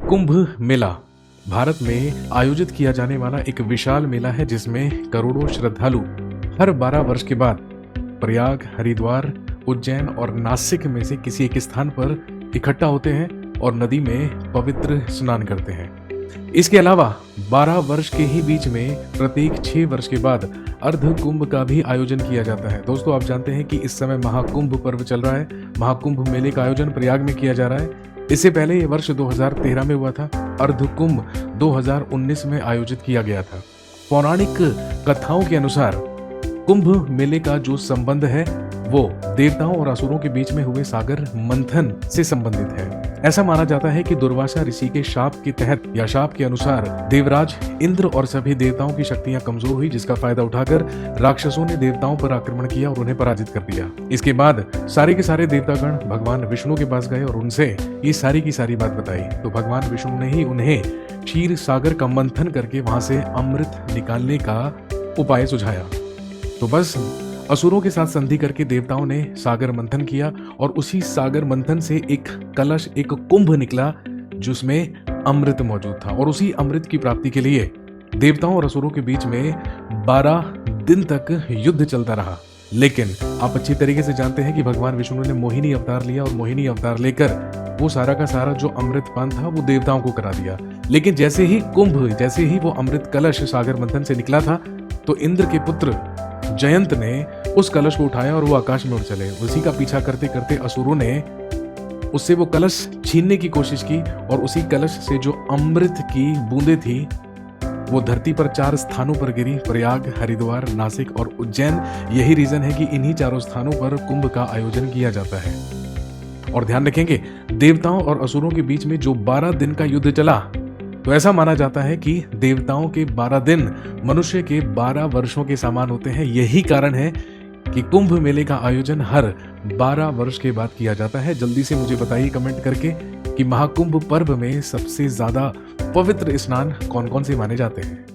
कुंभ मेला भारत में आयोजित किया जाने वाला एक विशाल मेला है जिसमें करोड़ों श्रद्धालु हर 12 वर्ष के बाद प्रयाग, हरिद्वार, उज्जैन और नासिक में से किसी एक स्थान पर इकट्ठा होते हैं और नदी में पवित्र स्नान करते हैं। इसके अलावा 12 वर्ष के ही बीच में प्रत्येक 6 वर्ष के बाद अर्ध कुंभ का भी आयोजन किया जाता है। दोस्तों, आप जानते हैं कि इस समय महाकुंभ पर्व चल रहा है। महाकुंभ मेले का आयोजन प्रयाग में किया जा रहा है। इससे पहले ये वर्ष 2013 में हुआ था। अर्ध कुंभ 2019 में आयोजित किया गया था। पौराणिक कथाओं के अनुसार कुंभ मेले का जो संबंध है वो देवताओं और असुरों के बीच में हुए सागर मंथन से संबंधित है। ऐसा माना जाता है कि दुर्वासा ऋषि के शाप के तहत या शाप के अनुसार देवराज इंद्र और सभी देवताओं की शक्तियां कमजोर हुई, जिसका फायदा उठाकर राक्षसों ने देवताओं पर आक्रमण किया और उन्हें पराजित कर दिया। इसके बाद सारे के सारे देवतागण भगवान विष्णु के पास गए और उनसे ये सारी की सारी बात बताई। तो भगवान विष्णु ने ही उन्हें क्षीर सागर का मंथन करके वहां से अमृत निकालने का उपाय सुझाया। तो बस असुरों के साथ संधि करके देवताओं ने सागर मंथन किया और उसी सागर मंथन से एक कलश, एक कुंभ निकला जिसमें अमृत मौजूद था। और उसी अमृत की प्राप्ति के लिए देवताओं और असुरों के बीच में 12 दिन तक युद्ध चलता रहा। लेकिन आप अच्छी तरीके से जानते हैं कि भगवान विष्णु ने मोहिनी अवतार लिया और मोहिनी अवतार लेकर वो सारा का सारा जो अमृत पान था वो देवताओं को करा दिया। लेकिन जैसे ही वो अमृत कलश सागर मंथन से निकला था तो इंद्र के पुत्र जयंत ने उस कलश को उठाया और वो आकाश में उड़ चले। उसी का पीछा करते करते असुरों ने उससे वो कलश छीनने की कोशिश की और उसी कलश से जो अमृत की बूंदें थी वो धरती पर 4 स्थानों पर गिरी, प्रयाग, हरिद्वार, नासिक और उज्जैन। यही रीजन है कि इन्हीं 4 स्थानों पर कुंभ का आयोजन किया जाता है। और ध्यान रखेंगे, देवताओं और असुरों के बीच में जो 12 दिन का युद्ध चला तो ऐसा माना जाता है कि देवताओं के 12 दिन मनुष्य के 12 वर्षों के समान होते हैं। यही कारण है कि कुंभ मेले का आयोजन हर 12 वर्ष के बाद किया जाता है। जल्दी से मुझे बताइए कमेंट करके कि महाकुंभ पर्व में सबसे ज्यादा पवित्र स्नान कौन कौन से माने जाते हैं।